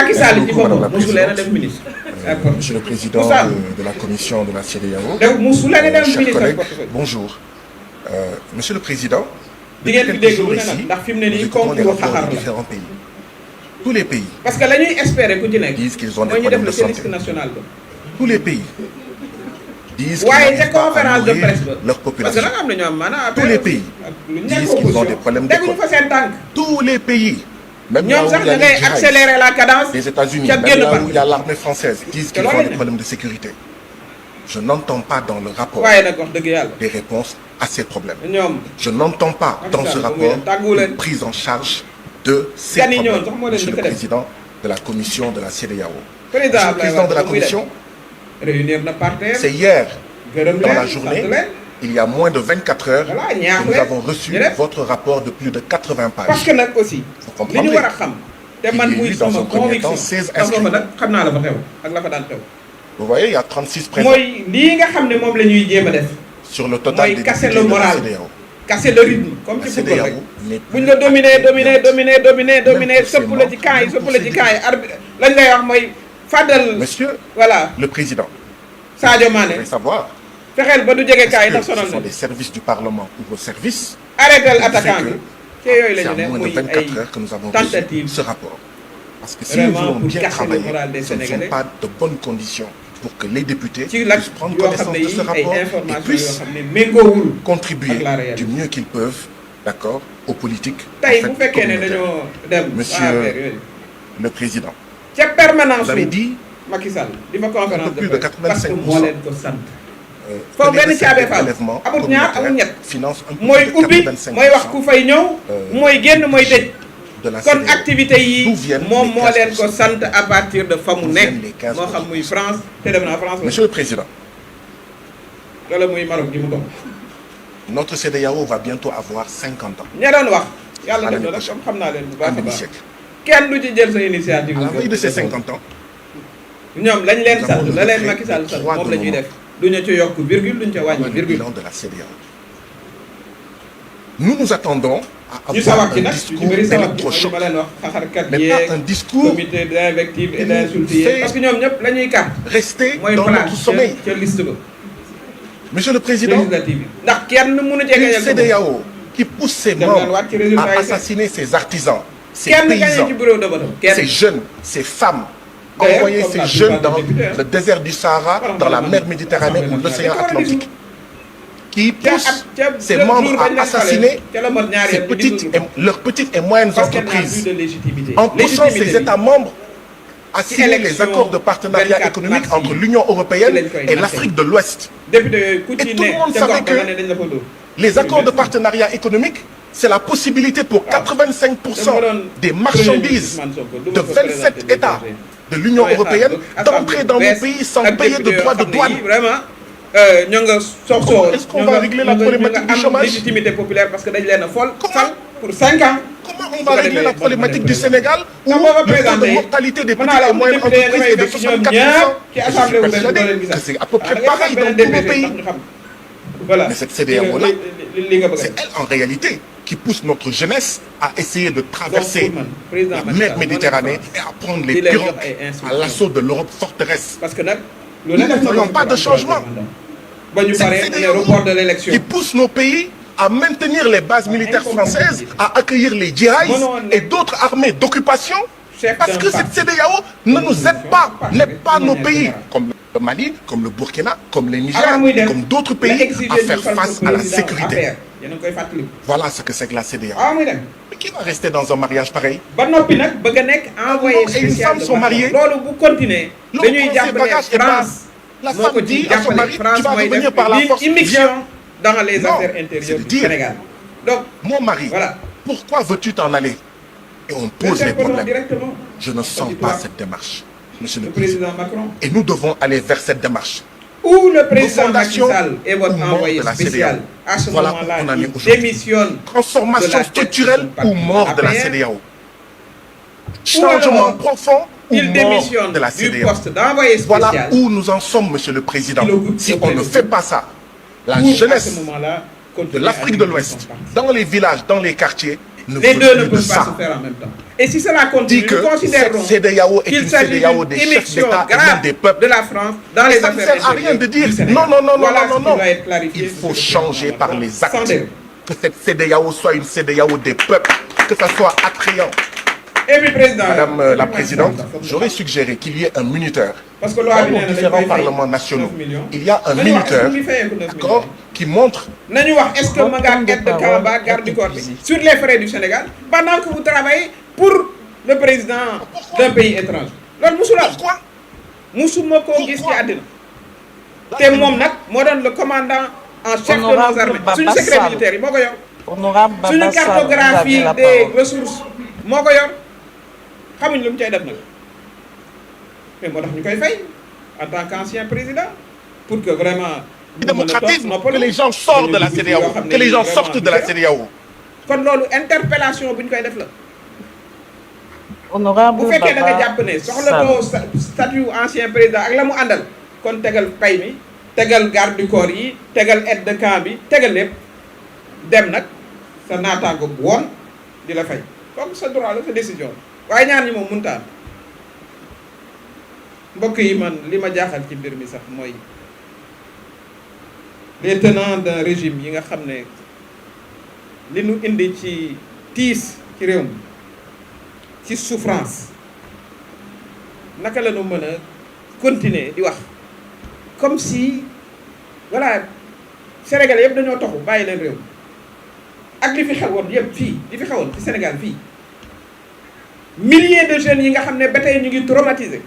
Macky Sall ci boppam mosu leen a def ministre. Monsieur le Président de la Commission de la CEDEAO. donc mosu leen a def chers ministre collègues, bonjour. Monsieur le Président. di ngeen fi dégg lu ne nag ndax fi mu ne nii concours xaxar la différents pays. Tous les pays. parce que la ñuy espérer ku ci nekk. disent qu'ils ont des mooy ñu def problèmes le de santé. service national ba. Tous les pays. disent qu'ils waaye ca n'arrivent pas à conférence de presse ba. nourrir leur parce que population. nag am na ñoo am maanaam. Tous les pays disent qu'ils ont des problèmes teguñu d'école. fa seen tànk. Tous les pays. Même là ñoom où sax il y a da ngay les djihadistes, accélérer la cadence. les États-Unis, ca même génn là ba. où il y a l'armée française, disent qu'ils loolu ont la des problèmes de sécurité. Je n'entends pas dans le rapport waaye nag wax dëgg yàlla. des réponses à ces problèmes. ñoom. Je n'entends pas dans ce rapport une prise en charge de ces Gan yi ñëwoon problèmes. sax moo leen Monsieur le njëkk a def. Président de la Commission de la CEDEAO. président Monsieur le Président de la Commission, réunir na partenaire. c'est hier, gërëm dans la leen journée, sant leen. il y a moins de 24 heures, voilà ñaax que nous leen. avons reçu ñu def. votre rapport de plus de 80 parce pages. que nag aussi. Vous li ñu comprendrez. war a xam. te man Il y a muy eu dans sama un premier conviction. temps 16 parce que inscrits. nag xam naa la fa xew ak la fa daan xew. Vous voyez, il y a 36 présents mooy lii nga xam ne moom la ñuy jéem a def. sur le total mooy des casser députés le de la moral. CEDEAO. casser le rythme comme La ci football rek. CEDEAO n'est buñ la dominer Même sëpp la ci camp yi sëpp la ci camp yi arbitre lañ lay wax mooy fàddal. Monsieur voilà le Président, Sadio vous Mané devez savoir, fexeel ba du jege camp yi ndax est-ce que sonal ce sont na. des services du Parlement ou vos services arrêtel qui attaquant fait bi. que ci yooyu la c'est ñu à ne moins de muy 24 ay heures que nous avons reçu tentative. ce rapport. Parce que si nous Vraiment, voulons pour bien casser le travailler, moral des ce ne sont Sénégalais. pas de bonnes conditions pour que les députés ci la puissent prendre yoo xam connaissance ne de ce yi ay rapport et information yoo puissent xam ne méngoowul. contribuer ak la réalité. du mieux qu'ils peuvent, d'accord, aux politiques tey en fait, bu fekkee ne communautaires. dañoo dem. Monsieur affaire yooyu. le Président, ca permanence vous avez dit Macky Sall di fa conférence un peu plus de presse parce que 85% moo leen ko sant. que foofu les benn recettes caabee des faam prélèvements amul ñaar amul ñett. financent un peu mooy plus de ubbi 85% mooy wax ku fay ñëw. mooy génn mooy tëj. de la kon CEDEAO. activités yi D'où viennent moom les moo leen 15%? ko sant à partir de fa mu D'où nekk viennent les 15%? moo xam muy France te dem naa France Monsieur le Président, wala muy Maroc gi mu doon. notre CEDEAO va bientôt avoir 50 ans. ña doon wax yàlla À def l'année na nag comme xam naa leen bu baax Un a baax demi-siècle. kenn du ci jël sa initiative. À la veille de ces 50 ans, ñoom lañ leen Nous sant avons la leen le Macky Sall sant droit moom de la ñuy moment. def duñu ci yokk virgule duñu ca wàññi le virgule. bilan de la CEDEAO. Nous attendons à ñu avoir sawar ci un nag discours ñu bëri sawar ci électrochoc, ma leen wax xaxarkat mais yeeg pas un discours comité d'invective et qui d'insulte fait- yeeg parce que ñoom ñëpp la ñuy kar rester mooy dans place notre sommeil. ca liste ba Monsieur le Président, législative bi ndax kenn mënu cee une gañal sa bopp. CEDEAO qui pousse ses Dem leen membres waat ci résultat à yi assassiner ses artisans, ses kenn gañe paysans, ci bureau de vote ces kenn jeunes, ces femmes, D'ailleurs, envoyer comme ces la jeunes plupart dans des députés, hein. le désert du Sahara, Voilà, dans la voilà, mer voilà. Méditerranée ou Assemblée l'océan nationale. Atlantique, qui ca poussent ses ca membres jour bañ à leen assassiner falee ca la mot ñaari ces yoon ñu petites dissoudre ko. leurs petites et moyennes parce qu'elle n'a plus entreprises, de légitimité. en poussant Légitimité ces bi. États membres à signer les élection accords de partenariat 24 économique mars entre yi. l'Union européenne Ci lañ koy et nattee. l'Afrique de l'Ouest. député yooyu ku ci Et tout le monde ne ca savait gox ba que nga ne dañ la fa dóor. Les accords de partenariat économique, c'est la possibilité pour 85% des marchandises de 27 États de l'Union européenne d'entrer dans nos pays sans payer de droits de douane. Vraiment ñoo nga sox Comment est-ce qu'on va régler la problématique du chômage? légitimité populaire parce que dañ leen a fol Comment? fal pour 5 ans. Comment on va régler la problématique du Sénégal où Quand on va le taux de présenter, mortalité des mën petites naa la et moyennes député entreprises dafay est de fekk ñoom 64%? ñëpp ci Je suis assemblée wu bees persuadé doo leen gis. que c'est à peu près pareil dans tous nos pays. Voilà. Mais cette CEDEAO-là, li nga bëgg C'est elle en réalité qui pousse notre jeunesse à essayer de traverser la mer Méditerranée et à prendre les pirogues à l'assaut de l'Europe forteresse. parce que nag Nous ne voulons pas de changement. ba ñu C'est paree une le CEDEAO report de l'élection qui pousse nos pays à maintenir les bases militaires françaises, à accueillir les djihadistes et d'autres armées d'occupation, parce que cette CEDEAO ne nous aide pas, n'aide pas nos pays, comme le Mali, comme le Burkina, comme le Niger, comme d'autres pays, à faire face à la sécurité. yéen a ngi koy fàttali. Voilà ce que c'est que la CEDEAO. muy dem. Mais qui va rester dans un mariage pareil? ba noppi nag bëgg a nekk envoyé et une spécial femme sont mariées. loolu bu continuer L'homme dañuy prend ses jàppale bagages et part. France La moo femme ko dit ci à son jàppale mari, France tu vas mooy revenir def par la force, immixtion dans les Non, affaires c'est intérieures de du dire. Sénégal donc Mon mari, voilà pourquoi veux-tu t'en aller? Et on pose les interpellons problèmes. directement Je ne sens pas cette démarche, Monsieur le le Président. président Macron Et nous devons aller vers cette démarche. ou le président Macky Refondation Sall et votre ou mort envoyé de la spécial CEDEAO. à ce Voilà moment-là où on en est il aujourd'hui. démissionne de Transformation la tête de structurelle son ou parti mort de la APR. CEDEAO. Changement alors, profond ou il mort démissionne de la du CEDEAO. poste d'envoyé Voilà spécial où nous en sommes, Monsieur le Président. Il occupe Si le on ne président. fait pas ça, la pour, à ce jeunesse moment-là de continuer l'Afrique à de diriger l'Ouest, son parti. dans les villages, dans les quartiers, Les deux ne peuvent pas se faire en même temps. Et si cela continue, nous considérons qu'il s'agit d'une immixtion grave de la France dans les affaires intérieures. Ça ne sert à rien de dire non. Il faut changer par les actes. Que cette CEDEAO soit une CEDEAO des peuples, que ça soit attrayant. Et puis, Madame la Présidente, j'aurais suggéré qu'il y ait un minuteur. Parce que dans nos différents parlements nationaux, il y a un minuteur, d'accord, qui montre... Est-ce que Maga aide de Kamba garde du corps sur les frais du Sénégal pendant que vous travaillez pour le président d'un pays étranger? Pourquoi? Moussoumoko Gissi Adina. C'est le commandant en chef de nos armées. C'est une secret militaire. C'est une cartographie des ressources. Xamuñ lu mu cay def nag mais moo tax ñu koy fay en tant qu'ancien président pour que vraiment démocratisme, que les gens sortent de la CEDEAO, que les gens sortent de la CEDEAO. kon loolu interpellation bu ñu koy def la honorable bu fekkee da nga jàpp ne soxla ko statut ancien président ak la mu àndal kon tegal pay mi tegal garde du corps yi tegal aide de camp bi tegal lépp dem nag sa naataango bu woon di la fay comme sa droit la sa décision waaye ñaar ñi moom mëntaan mbokk yi man li ma jaaxal ci mbir mi sax mooy les tenants d'un régime yi nga xam ne li nu indi ci tiis ci réew mi ci souffrance naka la ñu mën a continuer di wax comme si voilà Sénégal yëpp dañoo toxu bàyyi leen réew ak li fi xewoon yëpp fii li fi xewoon ci Sénégal fii milliers de jeunes yi nga xam ne ba tey ñu ngi traumatisé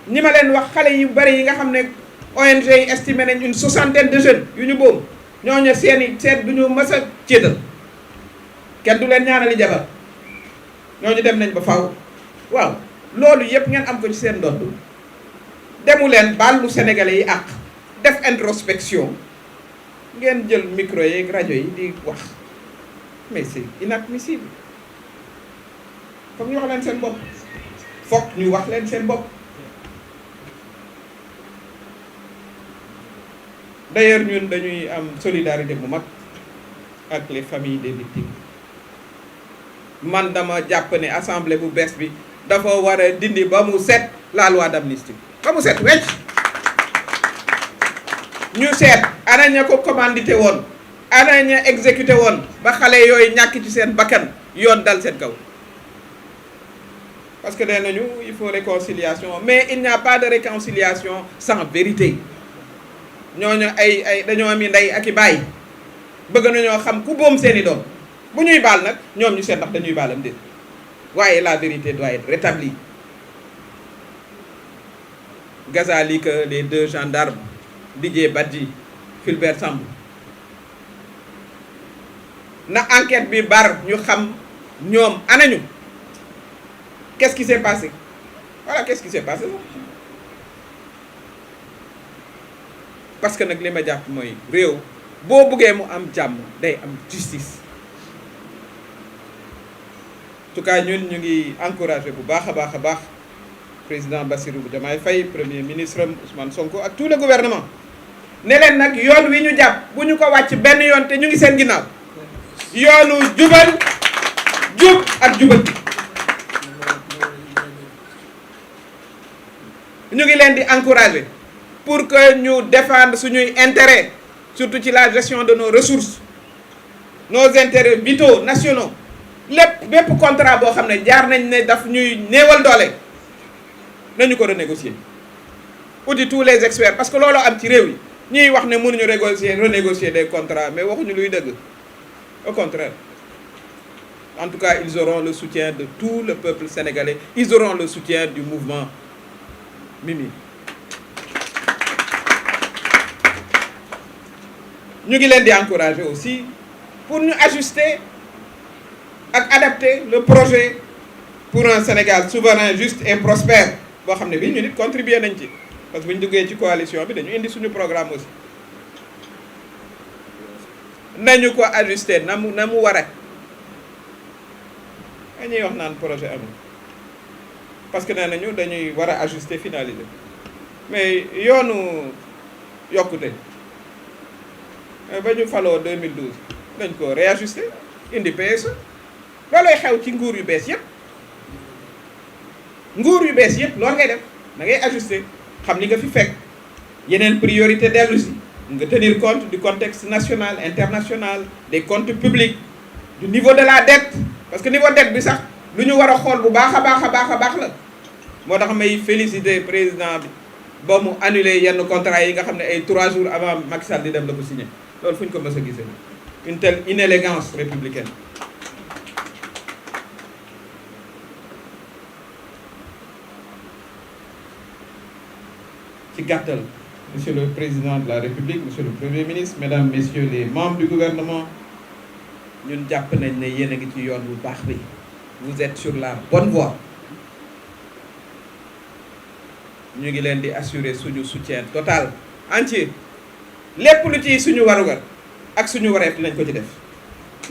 ñi ma leen wax xale yu bari yi nga xam ne ONG yi estimé nañ une 60aine de jeunes yu ñu boom ñooñu seeni seet du ñu mës a céetal kenn du leen ñaanali jabar ñooñu dem nañ ba faaw waaw loolu yëpp ngeen am ko ci seen ndodd demu leen baalu sénégalais yi àq def introspection ngeen jël micro yeeg rajo yi di wax mais c'est inadmissible foog ñu wax leen seen bopp foog ñu wax leen seen bopp d'ailleurs ñun dañuy am solidarité bu mag ak les familles des victimes man dama jàpp ne assemblée bu bees bi dafa war a dindi ba mu set la loi d'amnistie ba mu set wecc ñu seet ana ña ko commandité woon ana ña exécuté woon ba xale yooyu ñàkk ci seen bakkan yoon dal seen kaw parce que nee nañu il faut réconciliation mais il n'y a pas de réconciliation sans vérité ñooñu ay dañoo am ndey ak i baay bëgg nañoo xam ku boom seeni doom bu ñuy baal nag ñoom ñu seet ndax dañuy baalam déet waaye la vérité doit être rétablie. Ghazali que les deux gendarmes Didier Badji Fulbert Sambou na enquête bi bar ñu xam ñoom anañu qu'est-ce qui s'est passé voilà qu'est-ce qui s'est passé parce que nag li ma jàpp mooy réew boo buggee mu am jàmm day am justice en tout cas ñun ñu ngi encouragé bu baax a baax a baax président Bassirou Diomaye Faye premier ministre Ousmane Sonko ak tout le gouvernement ne leen nag yoon wi ñu jàpp bu ñu ko wàcc benn yoon te ñu ngi seen ginnaaw yoonu jubal jub ak jubal ñu ngi leen di encourager pour que ñu défendre suñuy intérêts surtout ci la gestion de nos ressources nos intérêts vitaux nationaux bépp contrat boo xam ne jaar nañ ne daf ñuy néewal doole nañu ko renégocier uti tous les experts parce que loolu am ci réew yi ñuy wax ne mënuñu renégocier des contrats mais waxuñu luy dëgg au contraire en tout cas ils auront le soutien de tout le peuple sénégalais ils auront le soutien du mouvement Mimi ñu ngi leen di encourager aussi pour ñu ajuster ak adapter le projet pour un Sénégal souverain juste et prospère boo xam ne bii ñu nit contribuer nañ ci parce que bu ñu duggee ci coalition bi dañu indi suñu programme aussi nañu ko ajuster na mu war a ñuy wax naan projet amul parce que nee nañu dañuy war a ajuster finaliser mais yoonu yokkute ba ñu faloo 2012 dañ ko réajuster indi PSE loolooy xew ci nguur yu bees yëpp loolu ngay def da ngay ajuster xam li nga fi fekk yeneen priorité dellu si nga tenir compte du contexte national international des comptes publics du niveau de la dette parce que niveau dette bi sax lu ñu war a xool bu baax a baax la moo tax may féliciter président bi ba mu annuler yenn contrat yi nga xam ne ay 3 jours avant Macky Sall di dem la ko signé loolu fu ñu ko mës a gisee une telle inélégance républicaine. ci gàttal monsieur le président de la république monsieur le premier ministre mesdames messieurs les membres du gouvernement ñun jàpp nañ ne yéen a ngi ci yoon bu baax bi vous êtes sur la bonne voie ñu ngi leen di assurer suñu soutien total entier lépp lu ci suñu warugar ak suñu wareef dinañ ko ci def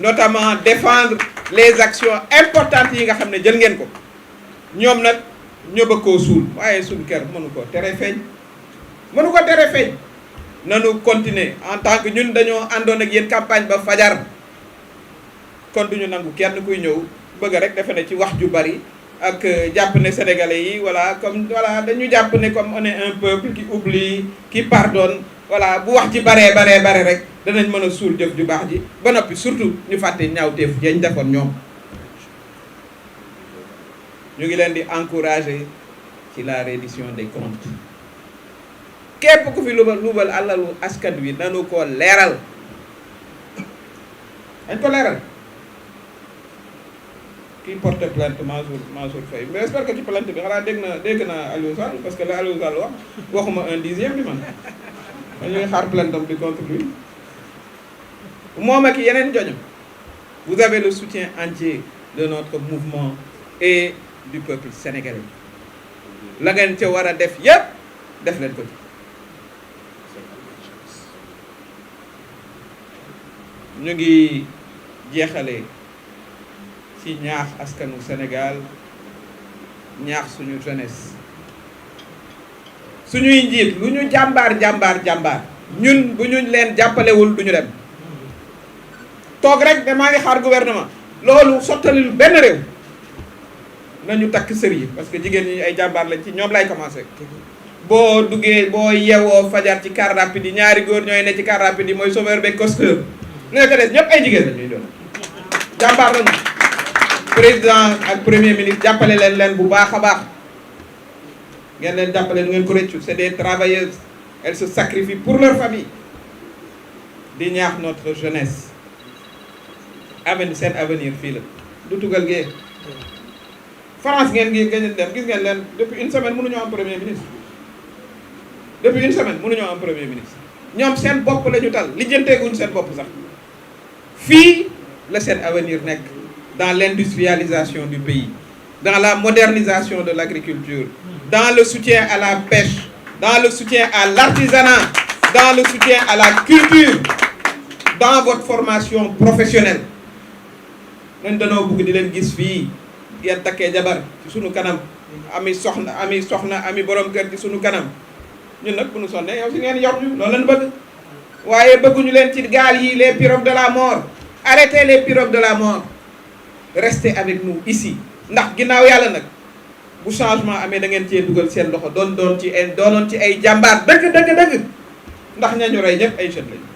notamment défendre les actions importantes yi nga xam ne jël ngeen ko ñoom nag ñoo bëgg koo suul waaye suul kër mënu ko tere feeñ nanu continuer en tant que ñun dañoo àndoon ak yéen campagne ba fajar kon duñu nangu kenn kuy ñëw bëgg rek defe ne ci wax ju bari ak jàpp ne sénégalais yi voilà comme voilà dañu jàpp ne comme on est un peuple qui oublie qui pardonne voilà bu wax ji bare rek danañ mën a suul jëf ju baax ji ba noppi surtout ñu fàtte ñaawteef yañ defoon ñoom ñu ngi leen di encourager ci la reddition des comptes képp ku fi luubal alalu askan wi nanu ko leeral dañ ko leeral kii porte plainte Mansour Faye mais j'espère que ci plainte bi xanaa dégg na Aliou Sall parce que la Aliou Sall wax waxuma 1/10 bi man dañuy xaar plainte am bi contre lui moom ak yeneen joño vous avez le soutien entier de notre mouvement et du peuple sénégalais la ngeen ca war a def yépp def leen ko ci ñu ngi jeexale ci ñaax askanu Sénégal ñaax suñu jeunesse suñuy njiit lu ñu jàmbaar ñun bu ñu leen jàppalewul duñu dem toog rek de maa ngi xaar gouvernement loolu sottalil benn réew nañu takk sër yi parce que jigéen ñi ay jàmbaar lañ ci ñoom lay commencé boo duggee boo yewoo fajar ci car rapide yi ñaari góor ñooy ne ci car rapide yi mooy chauffeur beeg costeur nga ko des ñëpp ay jigéen la ñuy doon jàmbaar lañu président ak premier ministre jàppale leen bu baax a baax ngeen leen jàppale nu ngeen ko rëccu c'est des travailleuses elles se sacrifient pour leur famille di ñaax notre jeunesse seen avenir fii la du tugal gee France ngeen dem gis ngeen leen depuis une semaine mënuñoo am premier ministre ñoom seen bopp la ñu tal lijjanteeguñ seen bopp sax fii la seen avenir nekk dans l'industrialisation du pays dans la modernisation de l'agriculture dans le soutien à la pêche dans le soutien à l'artisanat dans le soutien à la culture dans votre formation professionnelle nañ danoo bëgg di leen gis fii ngeen takkee jabar ci sunu kanam ami soxna ami borom kër ci sunu kanam ñun nag bu nu sonnee yow si ngeen yor ñu loolu lañ bëgg waaye bëgguñu leen ci gaal yi les pirogues de la mort arrêtez les pirogues de la mort restez avec nous ici ndax ginnaaw yàlla nag bu changement amee da ngeen cee dugal seen loxo doonoon ci ay jàmbaar dëgg ndax ñañu rey ñëpp ay jeunes lañu